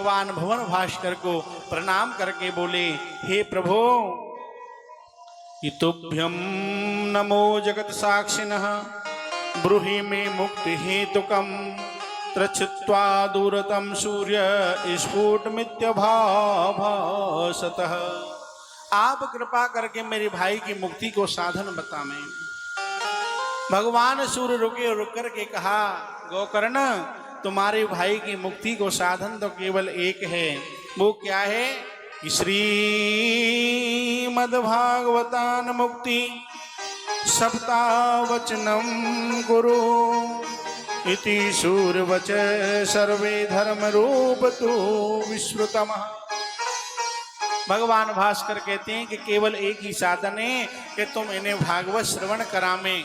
भगवान भुवन भास्कर को प्रणाम करके बोले, हे प्रभु, तुभ्यं नमो जगत साक्षिणः ब्रूहि मे मुक्ति हेतुकं त्रच्छित्वा दूरतं सूर्य स्फुटमित्यभासतः। आप कृपा करके मेरे भाई की मुक्ति को साधन बतावें। भगवान सूर्य रुके और रुक करके कहा, गोकर्ण, तुम्हारे भाई की मुक्ति को साधन तो केवल एक है। वो क्या है? श्रीमद्भागवतान मुक्ति सप्तावचनम गुरु इति सूर्यवच सर्वे धर्म रूप तो विश्रुतम। भगवान भास्कर कहते हैं कि केवल एक ही साधन है कि तुम इन्हें भागवत श्रवण करावें।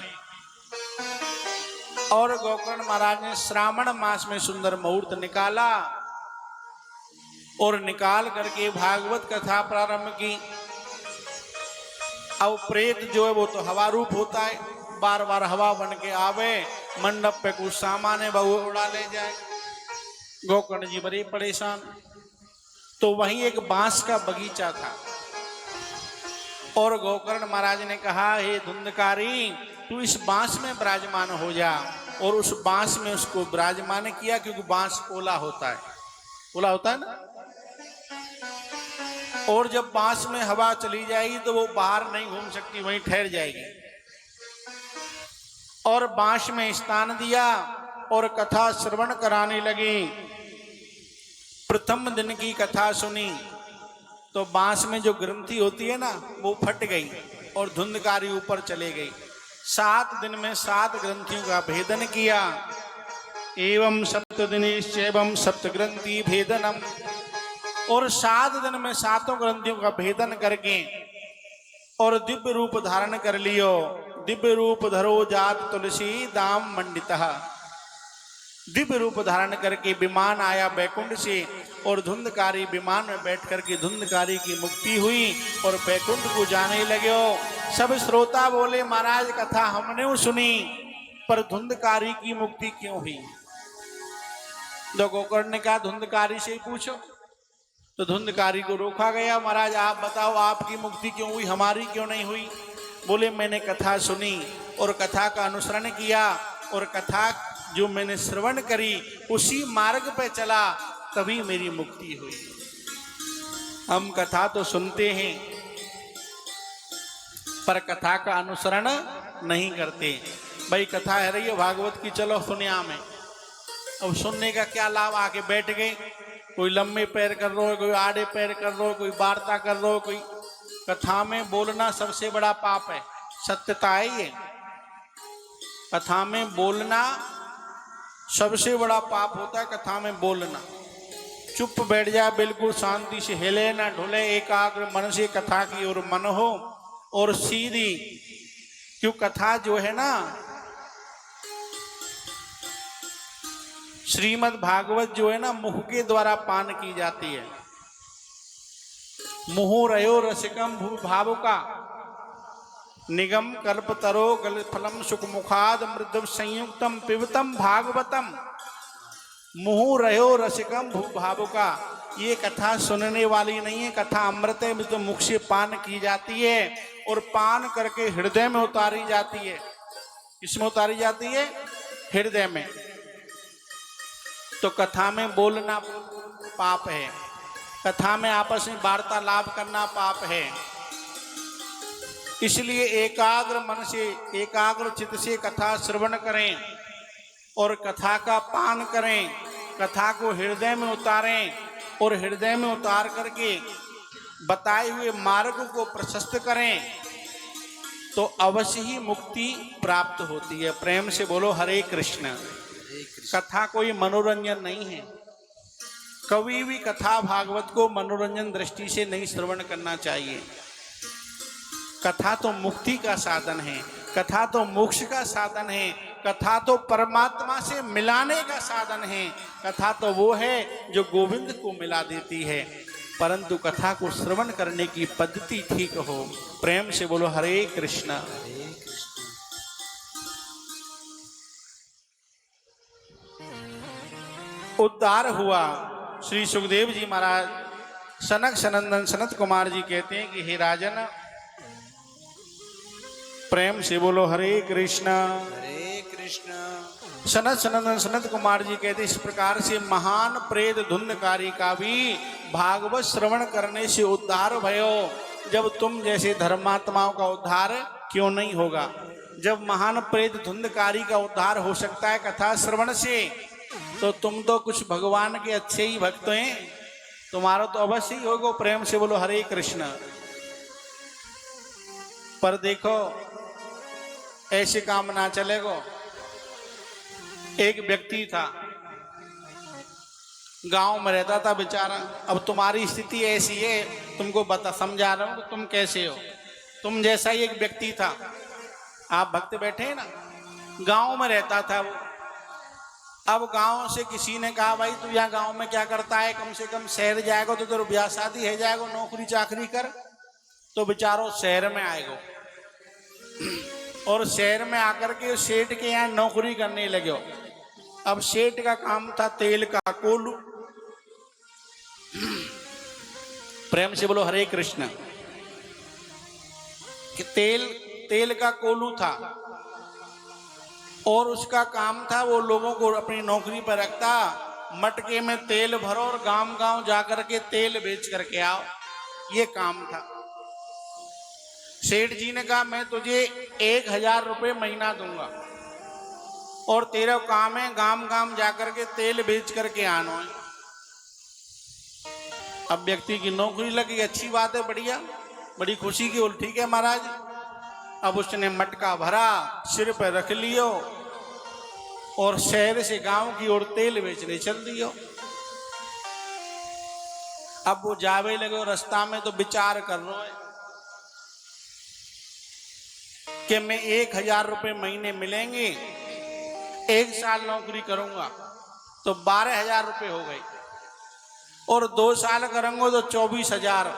और गोकर्ण महाराज ने श्रावण मास में सुंदर मुहूर्त निकाला और निकाल करके भागवत कथा प्रारंभ की। अब प्रेत जो है वो तो हवा रूप होता है, बार बार हवा बन के आवे, मंडप पे कुछ सामान है वो उड़ा ले जाए। गोकर्ण जी बड़े परेशान। तो वहीं एक बांस का बगीचा था और गोकर्ण महाराज ने कहा, हे धुंधकारी, तू इस बांस में विराजमान हो जा। और उस बांस में उसको विराजमान किया, क्योंकि बांस पोला होता है, पोला होता है ना। और जब बांस में हवा चली जाएगी तो वो बाहर नहीं घूम सकती, वहीं ठहर जाएगी। और बांस में स्थान दिया और कथा श्रवण कराने लगी। प्रथम दिन की कथा सुनी तो बांस में जो ग्रंथि होती है ना, वो फट गई और धुंधकारी ऊपर चले गई। 7 दिन में 7 ग्रंथियों का भेदन किया। एवं सप्तदिनेश्चैवं सप्तग्रंथि भेदनम। और 7 दिन में 7 ग्रंथियों का भेदन करके और दिव्य रूप धारण कर लियो। दिव्य रूप धरो जात तुलसी दाम मंडितः। दिव्य रूप धारण करके विमान आया बैकुंठ से और धुंधकारी विमान में बैठ करके धुंधकारी की मुक्ति हुई और बैकुंठ को जाने लगे। सब श्रोता बोले, महाराज कथा हमने सुनी, पर धुंधकारी की मुक्ति क्यों हुई? तो गोकर्ण ने कहा, धुंधकारी से पूछो। तो धुंधकारी को रोका गया, महाराज आप बताओ, आपकी मुक्ति क्यों हुई, हमारी क्यों नहीं हुई? बोले, मैंने कथा सुनी और कथा का अनुसरण किया और कथा जो मैंने श्रवण करी उसी मार्ग पे चला, तभी मेरी मुक्ति हुई। हम कथा तो सुनते हैं पर कथा का अनुसरण नहीं करते। भाई कथा है रही है भागवत की, चलो सुनिया में। अब सुनने का क्या लाभ? आके बैठ गए, कोई लंबे पैर कर रहा है, कोई आड़े पैर कर रहा है, कोई वार्ता कर रहा है, कोई। कथा में बोलना सबसे बड़ा पाप है, सत्यता है ये। कथा में बोलना सबसे बड़ा पाप होता है, कथा में बोलना। चुप बैठ जाए, बिल्कुल शांति से, हिले ना ढुले, एकाग्र मन से कथा की ओर मन हो और सीधी। क्यों? कथा जो है ना, श्रीमद् भागवत जो है ना, मुख के द्वारा पान की जाती है। मुहुरयो रसिकम भू भावुका निगम कल्पतरो गल फलम सुखमुखाद मृदु संयुक्तम पिबतम भागवतम। मुहुरयो रसिकम भू भावुका। ये कथा सुनने वाली नहीं है, कथा अमृत है, तो मुख से पान की जाती है और पान करके हृदय में उतारी जाती है। किसमें उतारी जाती है? हृदय में। तो कथा में बोलना पाप है, कथा में आपस में वार्तालाप करना पाप है। इसलिए एकाग्र मन से, एकाग्र चित्त से कथा श्रवण करें और कथा का पान करें, कथा को हृदय में उतारें और हृदय में उतार करके बताए हुए मार्ग को प्रशस्त करें, तो अवश्य ही मुक्ति प्राप्त होती है। प्रेम से बोलो हरे कृष्ण। कथा कोई मनोरंजन नहीं है। कभी भी कथा भागवत को मनोरंजन दृष्टि से नहीं श्रवण करना चाहिए। कथा तो मुक्ति का साधन है, कथा तो मोक्ष का साधन है, कथा तो परमात्मा से मिलाने का साधन है। कथा तो वो है जो गोविंद को मिला देती है, परंतु कथा को श्रवण करने की पद्धति ठीक हो। प्रेम से बोलो हरे कृष्ण। उद्धार हुआ, श्री सुखदेव जी महाराज सनक सनंदन सनत कुमार जी कहते हैं कि हे राजन, प्रेम से बोलो हरे कृष्ण। हरे कृष्ण। सनत सनंदन सनत कुमार जी कहते इस प्रकार से महान प्रेत धुंधकारी का भी भागवत श्रवण करने से उद्धार भयो। जब तुम जैसे धर्मात्माओं का उद्धार क्यों नहीं होगा? जब महान प्रेत धुंधकारी का उद्धार हो सकता है कथा श्रवण से, तो तुम तो कुछ भगवान के अच्छे ही भक्त हैं, तुम्हारा तो अवश्य ही होगा। प्रेम से बोलो हरे कृष्ण। पर देखो ऐसे काम ना चलेगा। एक व्यक्ति था, गांव में रहता था बेचारा। अब तुम्हारी स्थिति ऐसी है, तुमको बता समझा रहा हूं कि तुम कैसे हो। तुम जैसा ही एक व्यक्ति था, आप भक्त बैठे हैं ना, गांव में रहता था वो। अब गांव से किसी ने कहा भाई तू यहाँ गांव में क्या करता है, कम से कम शहर जाएगा तो तेरे ब्याह शादी है जाएगा, नौकरी चाकरी कर। तो बेचारो शहर में आएगा और शहर में आकर के सेठ के यहाँ नौकरी करने लगे। अब सेठ का काम था तेल का कोलू। प्रेम से बोलो हरे कृष्ण। कि तेल का कोलू था और उसका काम था वो लोगों को अपनी नौकरी पर रखता, मटके में तेल भरो और गांव गांव जाकर के तेल बेच करके आओ, ये काम था। सेठ जी ने कहा मैं तुझे 1000 रुपये महीना दूंगा और तेरा काम है गांव गांव जाकर के तेल बेच करके आना है। अब व्यक्ति की नौकरी लगी, अच्छी बात है, बढ़िया, बड़ी खुशी की। बोल ठीक है महाराज। अब उसने मटका भरा, सिर पर रख लियो और शहर से गांव की ओर तेल बेचने चल दियो। अब वो जावे लगे, रास्ता में तो विचार कर रहा है कि मैं 1000 रुपये महीने मिलेंगे, 1 साल नौकरी करूंगा तो 12,000 रुपये हो गए, और 2 साल करूंगा तो 24,000,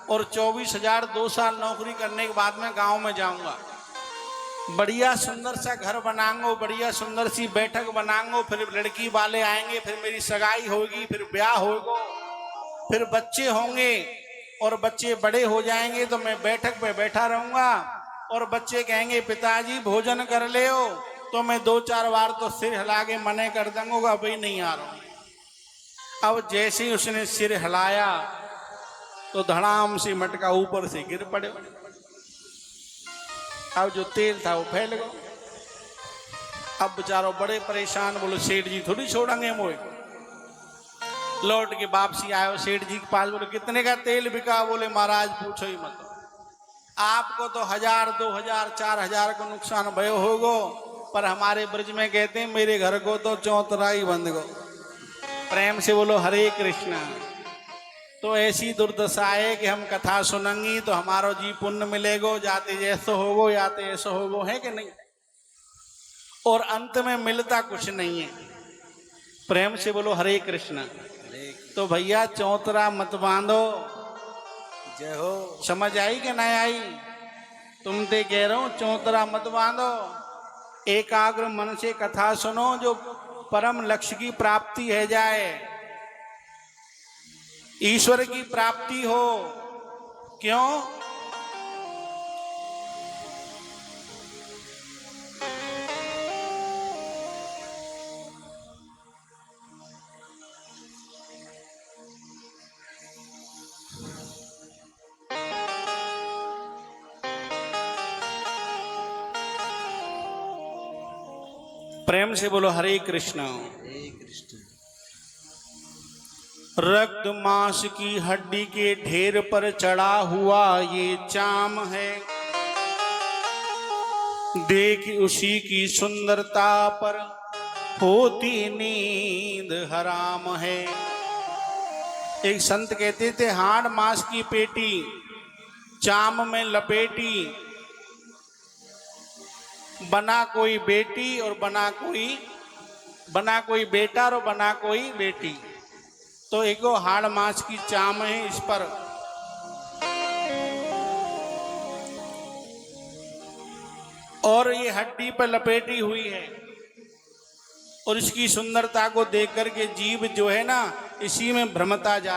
और 24,000 2 साल नौकरी करने के बाद में गांव में जाऊंगा, बढ़िया सुंदर सा घर बनाऊंगा, बढ़िया सुंदर सी बैठक बनाऊंगा, फिर लड़की वाले आएंगे, फिर मेरी सगाई होगी, फिर ब्याह होगा, फिर बच्चे होंगे और बच्चे बड़े हो जाएंगे तो मैं बैठक पे बैठा रहूंगा और बच्चे कहेंगे पिताजी भोजन कर ले हो, तो मैं 2-4 बार तो सिर हिला के मने कर दूंगा, अभी नहीं आ रहा हूं। अब जैसे ही उसने सिर हिलाया तो धड़ाम से मटका ऊपर से गिर पड़े। अब जो तेल था वो फैल गया। अब बेचारो बड़े परेशान, बोले सेठ जी थोड़ी छोड़ेंगे मोए। लौट के वापसी आयो सेठ जी के पास, बोले कितने का तेल बिका? बोले महाराज पूछो ही मत, आपको तो 1000, 2000, 4000 का नुकसान भयो होगो, पर हमारे ब्रज में कहते हैं मेरे घर को तो चौतराई बंद गो। प्रेम से बोलो हरे कृष्णा। तो ऐसी दुर्दशा है कि हम कथा सुनेंगी तो हमारो जी पुण्य मिलेगो, जाते जैसो होगो याते ऐसो होगो, है कि नहीं? और अंत में मिलता कुछ नहीं है। प्रेम से बोलो हरे कृष्णा। तो भैया चौतरा मत बांधो। जय हो। समझ आई कि नहीं आई? तुम ते कह रहा हूं चौतरा मत बांधो, एकाग्र मन से कथा सुनो, जो परम लक्ष्य की प्राप्ति है जाए, ईश्वर की प्राप्ति हो। क्यों? प्रेम से बोलो हरे कृष्ण। हरे कृष्ण। रक्त मांस की हड्डी के ढेर पर चढ़ा हुआ ये चाम है, देख उसी की सुंदरता पर होती नींद हराम है। एक संत कहते थे हाड़ मांस की पेटी चाम में लपेटी, बना कोई बेटी और बना कोई बेटा और बना कोई बेटी। तो एक हाड़ मांस की चाम है, इस पर और ये हड्डी पर लपेटी हुई है, और इसकी सुंदरता को देख करके जीव जो है ना इसी में भ्रमता जा